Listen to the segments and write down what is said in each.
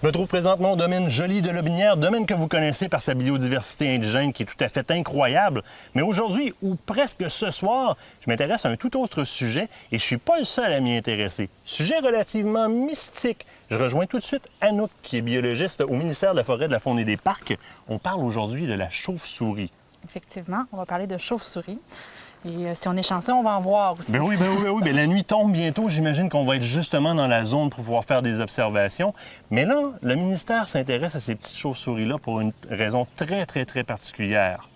Je me trouve présentement au domaine Joly de Lotbinière, domaine que vous connaissez par sa biodiversité indigène qui est tout à fait incroyable. Mais aujourd'hui, ou presque ce soir, je m'intéresse à un tout autre sujet et je ne suis pas le seul à m'y intéresser. Sujet relativement mystique. Je rejoins tout de suite Anouk, qui est biologiste au ministère de la Forêt, de la Faune et des Parcs. On parle aujourd'hui de la chauve-souris. Effectivement, on va parler de chauve-souris. Et si on est chanceux, on va en voir aussi. Ben oui. Bien, la nuit tombe bientôt. J'imagine qu'on va être justement dans la zone pour pouvoir faire des observations. Mais là, le ministère s'intéresse à ces petites chauves-souris-là pour une raison très particulière.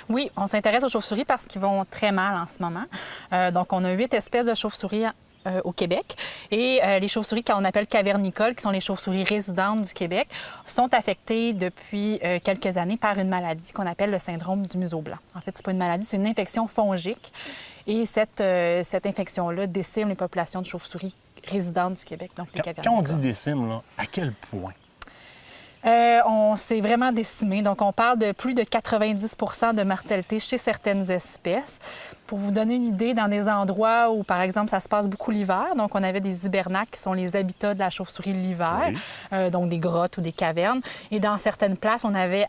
Oui, on s'intéresse aux chauves-souris parce qu'ils vont très mal en ce moment. Donc, on a 8 espèces de chauves-souris au Québec. Et les chauves-souris qu'on appelle cavernicoles, qui sont les chauves-souris résidentes du Québec, sont affectées depuis quelques années par une maladie qu'on appelle le syndrome du museau blanc. En fait, c'est pas une maladie, c'est une infection fongique. Et cette infection-là décime les populations de chauves-souris résidentes du Québec, donc les cavernicoles. Quand on dit décime, là, à quel point? On s'est vraiment décimé. Donc, on parle de plus de 90 de mortalité chez certaines espèces. Pour vous donner une idée, dans des endroits où, par exemple, ça se passe beaucoup l'hiver, donc on avait des hibernacles qui sont les habitats de la chauve-souris l'hiver, donc des grottes ou des cavernes. Et dans certaines places, on avait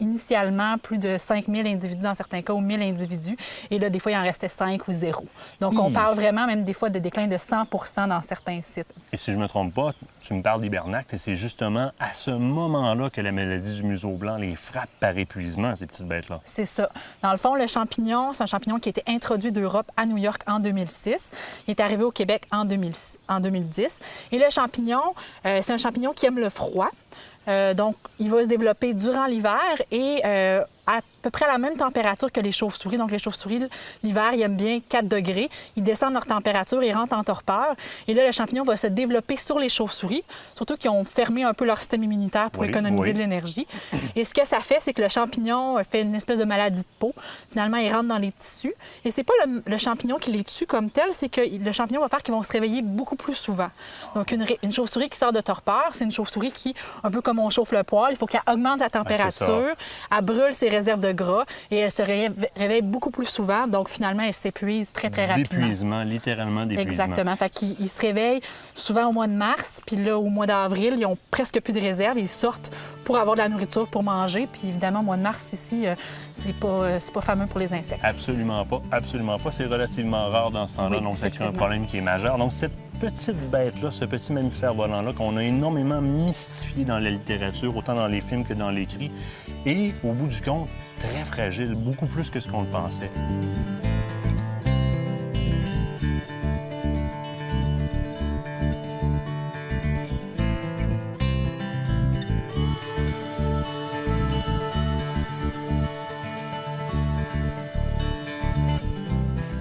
initialement plus de 5000 individus dans certains cas ou 1000 individus. Et là, des fois, il en restait 5 ou 0. Donc, on parle vraiment même des fois de déclin de 100 dans certains sites. Et si je ne me trompe pas, tu me parles d'hibernacle et c'est justement à ce moment-là que la maladie du museau blanc les frappe par épuisement, ces petites bêtes-là. C'est ça. Dans le fond, le champignon, c'est un champignon qui a été introduit d'Europe à New York en 2006. Il est arrivé au Québec en 2010. Et le champignon, c'est un champignon qui aime le froid. Donc, il va se développer durant l'hiver et à peu près à la même température que les chauves-souris. Donc, les chauves-souris, l'hiver, ils aiment bien 4 degrés. Ils descendent leur température et rentrent en torpeur. Et là, le champignon va se développer sur les chauves-souris, surtout qui ont fermé un peu leur système immunitaire pour économiser de l'énergie. Et ce que ça fait, c'est que le champignon fait une espèce de maladie de peau. Finalement, il rentre dans les tissus. Et c'est pas le champignon qui les tue comme tel, c'est que le champignon va faire qu'ils vont se réveiller beaucoup plus souvent. Donc, une chauve-souris qui sort de torpeur, c'est une chauve-souris qui, un peu comme on chauffe le poêle, il faut qu'elle augmente sa température, elle brûle ses réserves de gras et elle se réveille beaucoup plus souvent. Donc, finalement, elle s'épuise très rapidement. D'épuisement, littéralement d'épuisement. Exactement. Fait qu'ils se réveillent souvent au mois de mars, puis là, au mois d'avril, ils ont presque plus de réserves. Ils sortent pour avoir de la nourriture pour manger. Puis évidemment, au mois de mars, ici, c'est pas fameux pour les insectes. Absolument pas. C'est relativement rare dans ce temps-là. Oui, donc, ça crée un problème qui est majeur. Donc, cette petite bête-là, ce petit mammifère volant-là, qu'on a énormément mystifié dans la littérature, autant dans les films que dans l'écrit, et au bout du compte, très fragile, beaucoup plus que ce qu'on le pensait.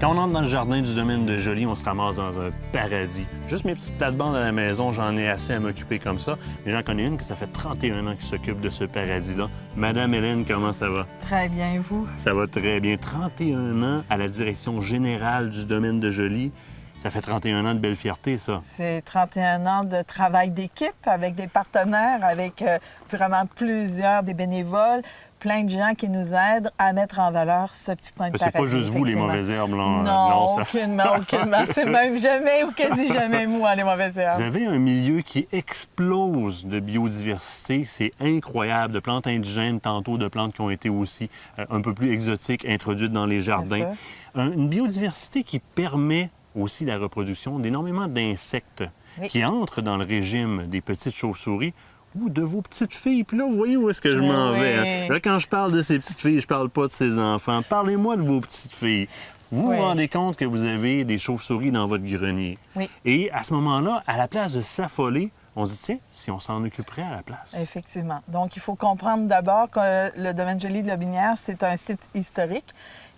Quand on entre dans le jardin du domaine de Joly, on se ramasse dans un paradis. Juste mes petites plates-bandes à la maison, j'en ai assez à m'occuper comme ça. Mais j'en connais une que ça fait 31 ans qui s'occupe de ce paradis-là. Madame Hélène, comment ça va? Très bien, et vous? Ça va très bien. 31 ans à la direction générale du domaine de Joly. Ça fait 31 ans de belle fierté, ça. C'est 31 ans de travail d'équipe avec des partenaires, avec vraiment des bénévoles, plein de gens qui nous aident à mettre en valeur ce petit coin de paradis. C'est pas juste vous, les mauvaises herbes, là. Non, aucunement. C'est même jamais ou quasi jamais moi, les mauvaises herbes. Vous avez un milieu qui explose de biodiversité. C'est incroyable. De plantes indigènes, tantôt de plantes qui ont été aussi un peu plus exotiques, introduites dans les jardins. Une biodiversité qui permet aussi la reproduction d'énormément d'insectes qui entrent dans le régime des petites chauves-souris ou de vos petites filles. Puis là, vous voyez où est-ce que je m'en vais. Hein? Là, quand je parle de ces petites filles, je parle pas de ces enfants. Parlez-moi de vos petites filles. Vous vous rendez compte que vous avez des chauves-souris dans votre grenier. Et à ce moment-là, à la place de s'affoler, on se dit, tiens, si on s'en occuperait à la place. Effectivement. Donc, il faut comprendre d'abord que le domaine Joly de Lotbinière, c'est un site historique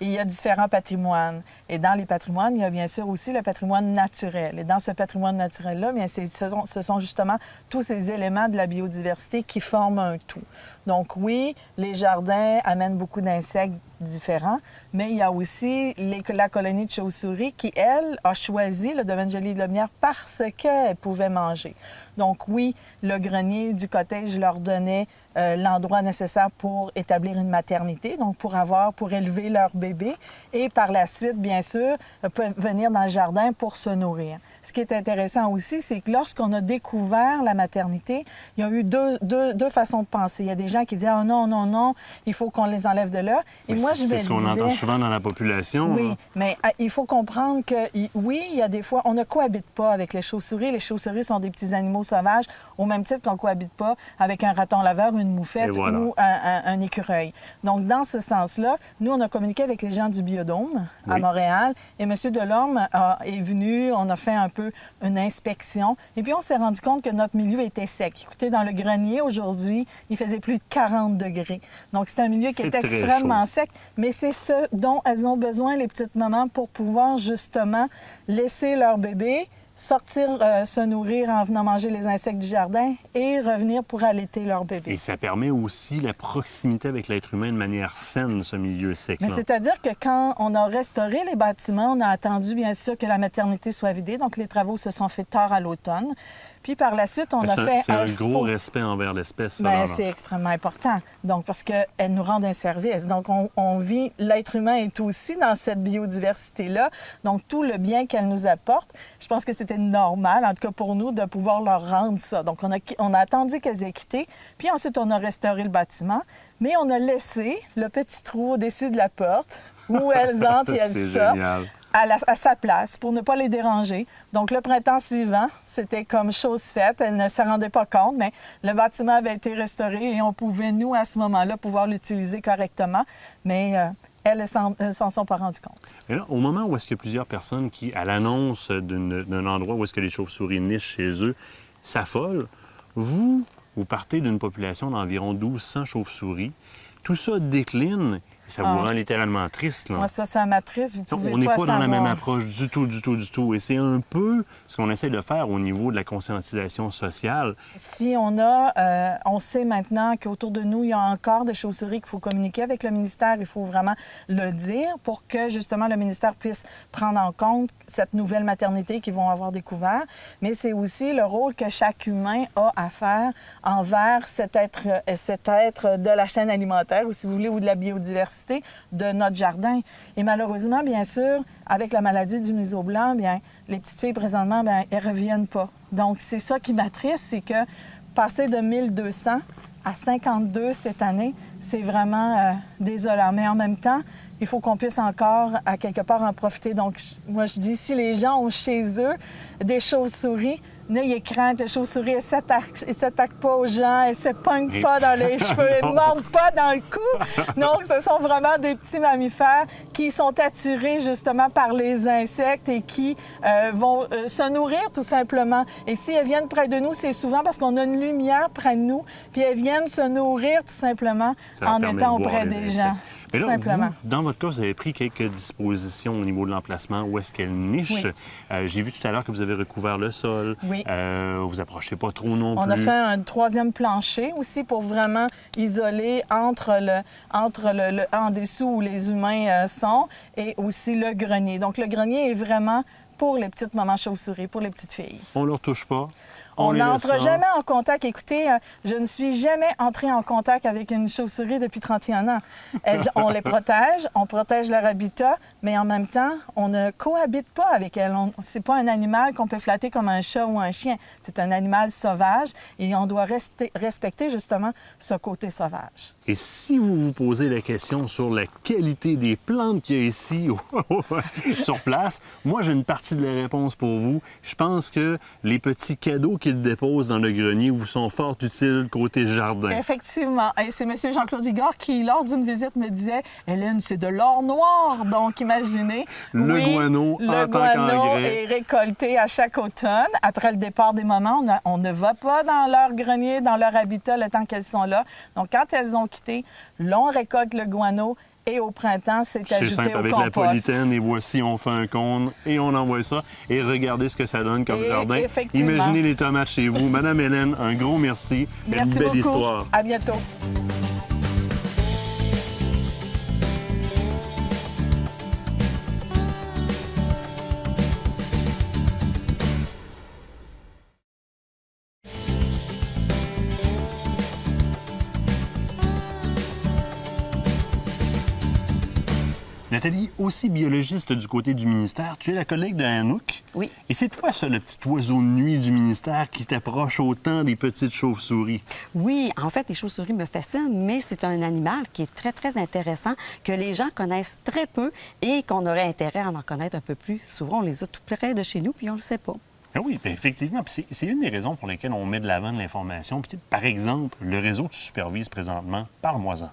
et il y a différents patrimoines. Et dans les patrimoines, il y a bien sûr aussi le patrimoine naturel. Et dans ce patrimoine naturel-là, bien, ce sont justement tous ces éléments de la biodiversité qui forment un tout. Donc oui, les jardins amènent beaucoup d'insectes différents, mais il y a aussi la colonie de chauves-souris qui, elle, a choisi le domaine Joly de Lotbinière parce qu'elle pouvait manger. Donc oui, le grenier du cottage leur donnait l'endroit nécessaire pour établir une maternité, donc pour élever leur bébé, et par la suite, bien sûr, peuvent venir dans le jardin pour se nourrir. ce qui est intéressant aussi, c'est que lorsqu'on a découvert la maternité, il y a eu deux façons de penser. Il y a des gens qui disent « Ah non, non, non, il faut qu'on les enlève de là. » Et moi, je me disais... C'est ce qu'on entend souvent dans la population. Oui, là. mais il faut comprendre que, oui, il y a des fois, on ne cohabite pas avec les chauves-souris. Les chauves-souris sont des petits animaux sauvages, au même titre qu'on ne cohabite pas avec un raton laveur, une moufette ou un écureuil. Donc, dans ce sens-là, nous, on a communiqué avec les gens du Biodôme à Montréal et M. Delorme est venu, on a fait un peu une inspection et puis on s'est rendu compte que notre milieu était sec. Écoutez, dans le grenier, aujourd'hui, il faisait plus de 40 degrés. Donc, c'est un milieu qui est extrêmement sec, mais c'est ce dont elles ont besoin, les petites mamans, pour pouvoir justement laisser leur bébé sortir se nourrir en venant manger les insectes du jardin et revenir pour allaiter leur bébé. Et ça permet aussi la proximité avec l'être humain de manière saine, ce milieu sec-là. Mais c'est-à-dire que quand on a restauré les bâtiments, on a attendu bien sûr que la maternité soit vidée, donc les travaux se sont faits tard à l'automne. Puis par la suite, on a fait C'est un gros respect envers l'espèce. Bien, c'est extrêmement important. Donc, parce qu'elle nous rend un service. Donc, on vit, l'être humain est aussi dans cette biodiversité-là. Donc, tout le bien qu'elle nous apporte, je pense que c'était normal, en tout cas pour nous, de pouvoir leur rendre ça. Donc, on a attendu qu'elles aient quitté. Puis ensuite, on a restauré le bâtiment. Mais on a laissé le petit trou au-dessus de la porte où elles entrent et elles sortent. Génial. À sa place pour ne pas les déranger. Donc, le printemps suivant, c'était comme chose faite. Elle ne se rendait pas compte, mais le bâtiment avait été restauré et on pouvait, nous, à ce moment-là, pouvoir l'utiliser correctement. Mais elles s'en sont pas rendues compte. Et là, au moment où est-ce qu'il y a plusieurs personnes qui, à l'annonce d'un endroit où est-ce que les chauves-souris nichent chez eux, s'affolent, vous partez d'une population d'environ 1200 chauves-souris. Tout ça décline. Ça vous rend littéralement triste, là. Moi, ça m'attriste, vous pouvez On n'est pas dans la même savoir. approche du tout. Et c'est un peu ce qu'on essaie de faire au niveau de la conscientisation sociale. Si on sait maintenant qu'autour de nous, il y a encore des chauves-souris qu'il faut communiquer avec le ministère, il faut vraiment le dire pour que, justement, le ministère puisse prendre en compte cette nouvelle maternité qu'ils vont avoir découvert. Mais c'est aussi le rôle que chaque humain a à faire envers cet être de la chaîne alimentaire, ou si vous voulez, ou de la biodiversité de notre jardin. Et malheureusement, bien sûr, avec la maladie du museau blanc, bien, les petites filles, présentement, bien, elles ne reviennent pas. Donc, c'est ça qui m'attriste, c'est que passer de 1200 à 52 cette année, c'est vraiment désolant. Mais en même temps, il faut qu'on puisse encore, à quelque part, en profiter. Donc, moi, je dis, si les gens ont chez eux des chauves-souris, n'ayez crainte, les chauves-souris, elles ne s'attaquent pas aux gens, elles ne se pognent pas dans les cheveux, elles ne mordent pas dans le cou. Donc, ce sont vraiment des petits mammifères qui sont attirés justement par les insectes et qui vont se nourrir tout simplement. Et si elles viennent près de nous, c'est souvent parce qu'on a une lumière près de nous, puis elles viennent se nourrir tout simplement en étant auprès des gens. Mais là, simplement. vous, dans votre cas, vous avez pris quelques dispositions au niveau de l'emplacement. Où est-ce qu'elle niche? Oui. J'ai vu tout à l'heure que vous avez recouvert le sol. Oui. Vous approchez pas trop non plus. On a fait un troisième plancher aussi pour vraiment isoler en dessous où les humains sont et aussi le grenier. Donc, le grenier est vraiment pour les petites mamans chauves-souris, pour les petites filles. On leur touche pas. On n'entre jamais en contact. Écoutez, je ne suis jamais entrée en contact avec une chauve-souris depuis 31 ans. On les protège, on protège leur habitat, mais en même temps, on ne cohabite pas avec elles. C'est pas un animal qu'on peut flatter comme un chat ou un chien. C'est un animal sauvage et on doit respecter justement ce côté sauvage. Et si vous vous posez la question sur la qualité des plantes qu'il y a ici sur place, moi, j'ai une partie de la réponse pour vous. Je pense que les petits cadeaux qu'ils déposent dans le grenier vous sont fort utiles côté jardin. Effectivement. Et c'est M. Jean-Claude Vigard qui, lors d'une visite, me disait « Hélène, c'est de l'or noir! » Donc, imaginez. Le guano en tant qu'engrais. Le guano est récolté à chaque automne. Après le départ des mamans, on ne va pas dans leur grenier, dans leur habitat le temps qu'elles sont là. Donc, quand elles ont quitté, l'on récolte le guano. Et au printemps, c'est ajouté simple, au avec compost. la polythène, et voici, on fait un cône et on envoie ça. Et regardez ce que ça donne comme jardin. Imaginez les tomates chez vous. Madame Hélène, un gros merci. Merci une belle beaucoup. histoire. À bientôt. Nathalie, aussi biologiste du côté du ministère, tu es la collègue de Anouk. Oui. Et c'est toi, ça, le petit oiseau de nuit du ministère qui t'approche autant des petites chauves-souris. Oui, en fait, les chauves-souris me fascinent, mais c'est un animal qui est très, très intéressant, que les gens connaissent très peu et qu'on aurait intérêt à en connaître un peu plus. Souvent, on les a tout près de chez nous, puis on ne le sait pas. Ah oui, bien, effectivement. Puis c'est une des raisons pour lesquelles on met de l'avant de l'information. Puis, par exemple, le réseau que tu supervises présentement, parle-moi-en.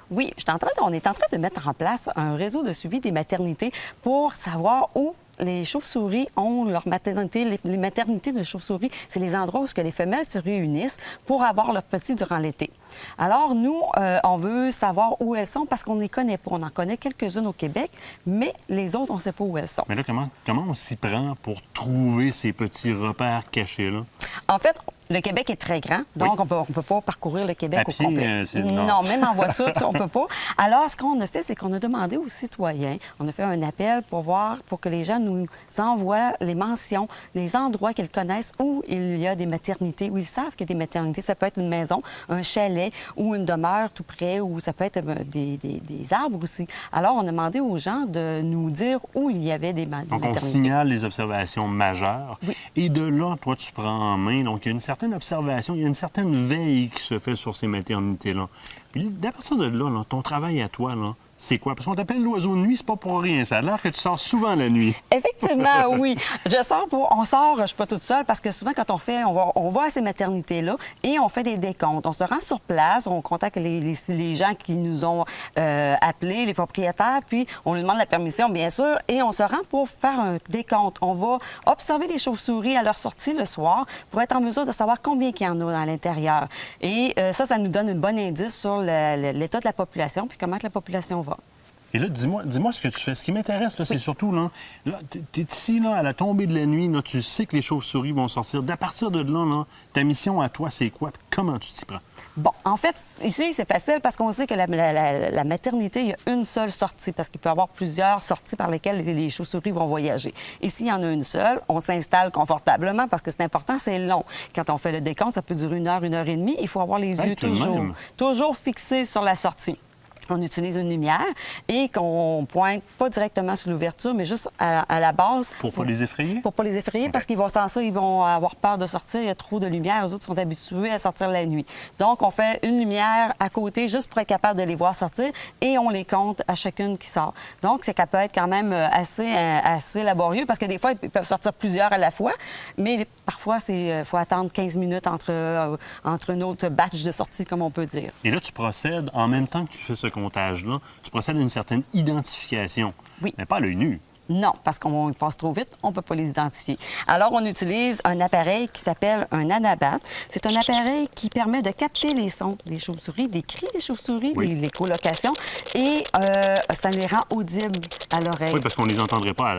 Oui, on est en train de mettre en place un réseau de suivi des maternités pour savoir où les chauves-souris ont leur maternité. Les maternités de chauves-souris, c'est les endroits où les femelles se réunissent pour avoir leurs petits durant l'été. Alors, nous, on veut savoir où elles sont parce qu'on ne les connaît pas. On en connaît quelques-unes au Québec, mais les autres, on ne sait pas où elles sont. Mais là, comment on s'y prend pour trouver ces petits repères cachés-là? En fait, le Québec est très grand, donc on peut pas parcourir le Québec À au pied, complet. Non, même en voiture, on peut pas. Alors, ce qu'on a fait, c'est qu'on a demandé aux citoyens, on a fait un appel pour que les gens nous envoient les mentions, les endroits qu'ils connaissent où il y a des maternités, où ils savent qu'il y a des maternités. Ça peut être une maison, un chalet ou une demeure tout près, ou ça peut être des arbres aussi. Alors, on a demandé aux gens de nous dire où il y avait des maternités. Donc, on signale les observations majeures. Oui. Et de là, toi, tu prends en main. Donc, il y a une certaine observation, il y a une certaine veille qui se fait sur ces maternités-là. Puis, à partir de là, ton travail à toi, là, c'est quoi? Parce qu'on t'appelle l'oiseau de nuit, c'est pas pour rien. Ça a l'air que tu sors souvent la nuit. Effectivement, oui. On sort, je suis pas toute seule, parce que souvent, quand on va à ces maternités-là et on fait des décomptes. On se rend sur place, on contacte les gens qui nous ont appelés, les propriétaires, puis on lui demande la permission, bien sûr, et on se rend pour faire un décompte. On va observer les chauves-souris à leur sortie le soir pour être en mesure de savoir combien il y en a à l'intérieur. Et ça nous donne un bon indice sur l'état de la population, puis comment que la population va. Et là, dis-moi ce que tu fais. Ce qui m'intéresse, là, c'est surtout, là tu es ici, là, à la tombée de la nuit, là, tu sais que les chauves-souris vont sortir. À partir de là, ta mission à toi, c'est quoi? Comment tu t'y prends? Bon, en fait, ici, c'est facile parce qu'on sait que la maternité, il y a une seule sortie, parce qu'il peut y avoir plusieurs sorties par lesquelles les chauves-souris vont voyager. Ici, il y en a une seule. On s'installe confortablement parce que c'est important, c'est long. Quand on fait le décompte, ça peut durer 1 heure, 1 heure et demie. Il faut avoir les yeux toujours fixés sur la sortie. On utilise une lumière et qu'on pointe pas directement sur l'ouverture, mais juste à la base. Pour pas les effrayer? Pour pas les effrayer, parce qu'ils vont sans ça, ils vont avoir peur de sortir. Il y a trop de lumière. Eux autres sont habitués à sortir la nuit. Donc, on fait une lumière à côté juste pour être capable de les voir sortir et on les compte à chacune qui sort. Donc, ça peut être quand même assez laborieux parce que des fois, ils peuvent sortir plusieurs à la fois, mais parfois, il faut attendre 15 minutes entre une autre batch de sortie, comme on peut dire. Et là, tu procèdes, en même temps que tu fais ce comptage-là, tu procèdes à une certaine identification. Oui. Mais pas à l'œil nu. Non, parce qu'on passe trop vite, on ne peut pas les identifier. Alors, on utilise un appareil qui s'appelle un anabatte. C'est un appareil qui permet de capter les sons des chauves-souris, des cris des chauves-souris, les colocations, et ça les rend audibles à l'oreille. Oui, parce qu'on ne les entendrait pas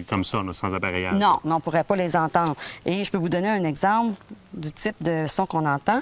comme ça, là, sans appareillage. Non, on ne pourrait pas les entendre. Et je peux vous donner un exemple du type de son qu'on entend.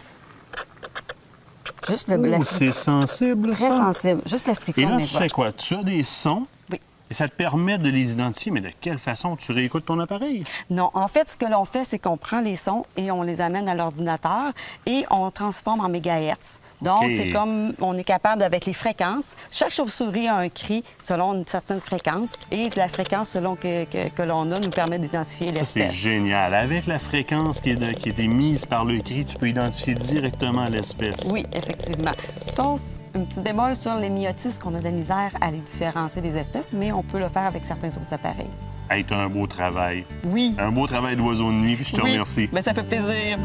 Juste c'est sensible, très ça? sensible. Juste la friction. Et là, tu sais quoi? Tu as des sons. Oui. Et ça te permet de les identifier, mais de quelle façon? Tu réécoutes ton appareil? Non. En fait, ce que l'on fait, c'est qu'on prend les sons et on les amène à l'ordinateur et on transforme en mégahertz. Donc, c'est comme on est capable, avec les fréquences, chaque chauve-souris a un cri selon une certaine fréquence et la fréquence selon que l'on a nous permet d'identifier l'espèce. Ça, c'est génial. Avec la fréquence qui est émise par le cri, tu peux identifier directement l'espèce. Oui, effectivement. Sauf un petit bémol sur les myotis, qu'on a de la misère à les différencier des espèces, mais on peut le faire avec certains autres appareils. Hey, t'as un beau travail. Oui. Un beau travail d'oiseau de nuit, puis je te remercie. Bien, ça fait plaisir.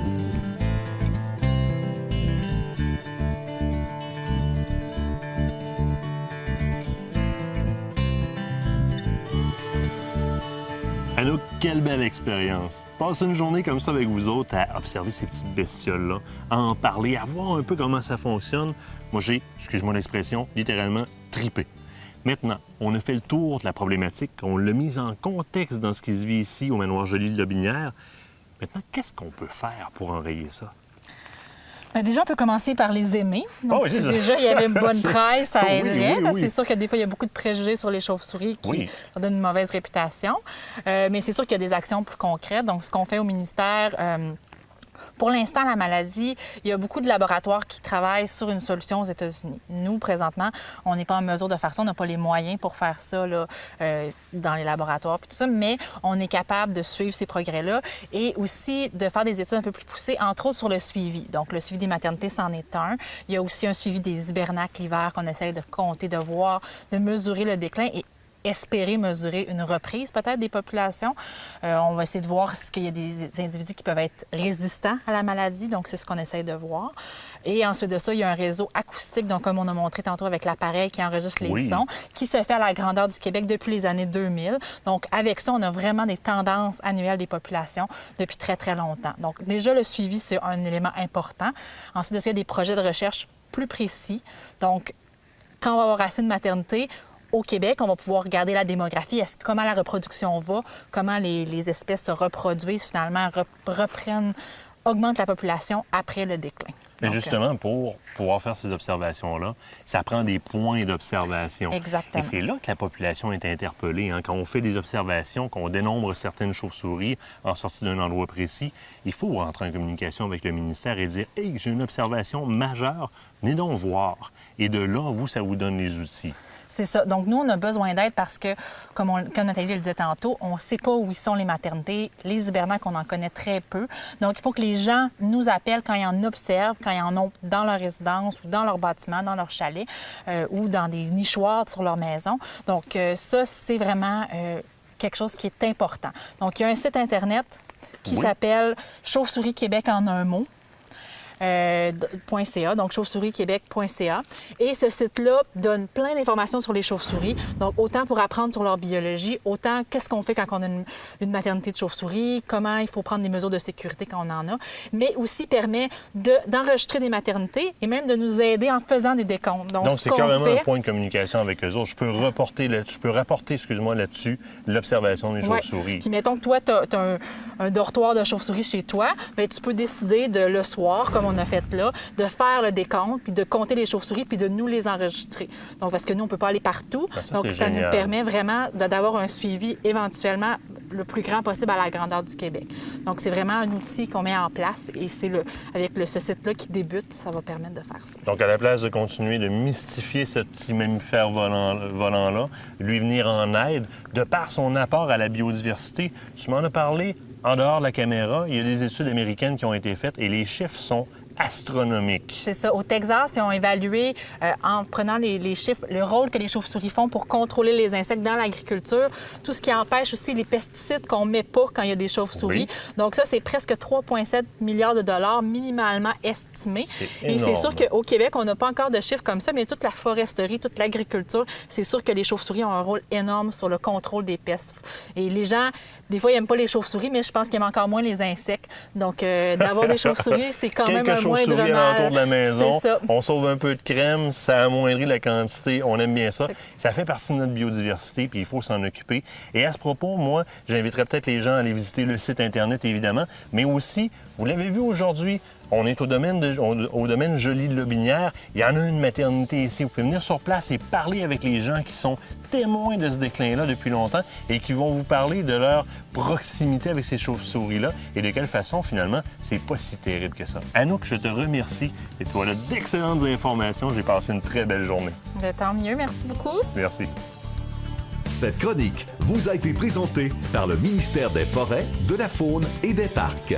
Alors, quelle belle expérience! Passer une journée comme ça avec vous autres à observer ces petites bestioles-là, à en parler, à voir un peu comment ça fonctionne. Moi, j'ai, excuse-moi l'expression, littéralement tripé. Maintenant, on a fait le tour de la problématique, on l'a mise en contexte dans ce qui se vit ici au manoir Joly de Lotbinière. Maintenant, qu'est-ce qu'on peut faire pour enrayer ça? Bien, déjà, on peut commencer par les aimer. Donc, oui, si déjà il y avait une bonne presse, ça aiderait. Oui. C'est sûr que des fois, il y a beaucoup de préjugés sur les chauves-souris qui leur donnent une mauvaise réputation. Mais c'est sûr qu'il y a des actions plus concrètes. Donc, ce qu'on fait au ministère Pour l'instant, la maladie, il y a beaucoup de laboratoires qui travaillent sur une solution aux États-Unis. Nous, présentement, on n'est pas en mesure de faire ça. On n'a pas les moyens pour faire ça là, dans les laboratoires et tout ça, mais on est capable de suivre ces progrès-là et aussi de faire des études un peu plus poussées, entre autres sur le suivi. Donc, le suivi des maternités, c'en est un. Il y a aussi un suivi des hibernacles l'hiver qu'on essaye de compter, de voir, de mesurer le déclin et espérer mesurer une reprise peut-être des populations. On va essayer de voir s'il y a des individus qui peuvent être résistants à la maladie, donc c'est ce qu'on essaye de voir. Et ensuite de ça, il y a un réseau acoustique, donc comme on a montré tantôt avec l'appareil qui enregistre les sons, qui se fait à la grandeur du Québec depuis les années 2000. Donc avec ça, on a vraiment des tendances annuelles des populations depuis très, très longtemps. Donc déjà, le suivi, c'est un élément important. Ensuite de ça, il y a des projets de recherche plus précis. Donc, quand on va avoir assez de maternité, au Québec, on va pouvoir regarder la démographie, comment la reproduction va, comment les espèces se reproduisent finalement, augmentent la population après le déclin. Mais justement, pour pouvoir faire ces observations-là, ça prend des points d'observation. Exactement. Et c'est là que la population est interpellée. Quand on fait des observations, qu'on dénombre certaines chauves-souris en sortie d'un endroit précis, il faut rentrer en communication avec le ministère et dire « Hey, j'ai une observation majeure, venez donc voir. » Et de là, ça vous donne les outils. C'est ça. Donc, nous, on a besoin d'aide parce que, comme Nathalie le disait tantôt, on ne sait pas où sont les maternités. Les hibernacles, on en connaît très peu. Donc, il faut que les gens nous appellent quand ils en observent, quand ils en ont dans leur résidence ou dans leur bâtiment, dans leur chalet ou dans des nichoirs sur leur maison. Donc, ça, c'est vraiment quelque chose qui est important. Donc, il y a un site Internet qui s'appelle Chauve-souris Québec en un mot. .ca, donc chauve-souris-québec.ca. Et ce site-là donne plein d'informations sur les chauves-souris, donc autant pour apprendre sur leur biologie, autant qu'est-ce qu'on fait quand on a une maternité de chauves-souris, comment il faut prendre des mesures de sécurité quand on en a, mais aussi permet d'enregistrer des maternités et même de nous aider en faisant des décomptes. Donc c'est carrément un point de communication avec eux autres. Je peux rapporter là-dessus l'observation des chauves-souris. Puis mettons que toi, tu as un dortoir de chauves-souris chez toi, bien, tu peux décider le soir, comme on a fait là, de faire le décompte, puis de compter les chauves-souris, puis de nous les enregistrer. Donc, parce que nous, on ne peut pas aller partout. Donc, ça nous permet vraiment d'avoir un suivi éventuellement le plus grand possible à la grandeur du Québec. Donc, c'est vraiment un outil qu'on met en place et c'est avec ce site-là qui débute, ça va permettre de faire ça. Donc, à la place de continuer de mystifier ce petit mammifère volant-là, lui venir en aide, de par son apport à la biodiversité, tu m'en as parlé en dehors de la caméra, il y a des études américaines qui ont été faites et les chiffres sont astronomique. C'est ça. Au Texas, ils ont évalué, en prenant les chiffres, le rôle que les chauves-souris font pour contrôler les insectes dans l'agriculture, tout ce qui empêche aussi les pesticides qu'on ne met pas quand il y a des chauves-souris. Oui. Donc ça, c'est presque 3,7 milliards de dollars minimalement estimés. Et c'est sûr qu'au Québec, on n'a pas encore de chiffres comme ça, mais toute la foresterie, toute l'agriculture, c'est sûr que les chauves-souris ont un rôle énorme sur le contrôle des pestes. Et les gens, des fois, ils n'aiment pas les chauves-souris, mais je pense qu'ils aiment encore moins les insectes. Donc, d'avoir des chauves-souris, c'est quand même un moindre mal. Alentour de la maison, on sauve un peu de crème, ça amoindrit la quantité, on aime bien ça. Ça fait partie de notre biodiversité, puis il faut s'en occuper. Et à ce propos, moi, j'inviterais peut-être les gens à aller visiter le site Internet, évidemment, mais aussi, vous l'avez vu aujourd'hui, on est au domaine Joly de Lotbinière. Il y en a une maternité ici. Vous pouvez venir sur place et parler avec les gens qui sont témoins de ce déclin-là depuis longtemps et qui vont vous parler de leur proximité avec ces chauves-souris-là et de quelle façon, finalement, c'est pas si terrible que ça. Anouk, je te remercie. Et toi, là, d'excellentes informations. J'ai passé une très belle journée. Bien, tant mieux. Merci beaucoup. Merci. Cette chronique vous a été présentée par le ministère des Forêts, de la Faune et des Parcs.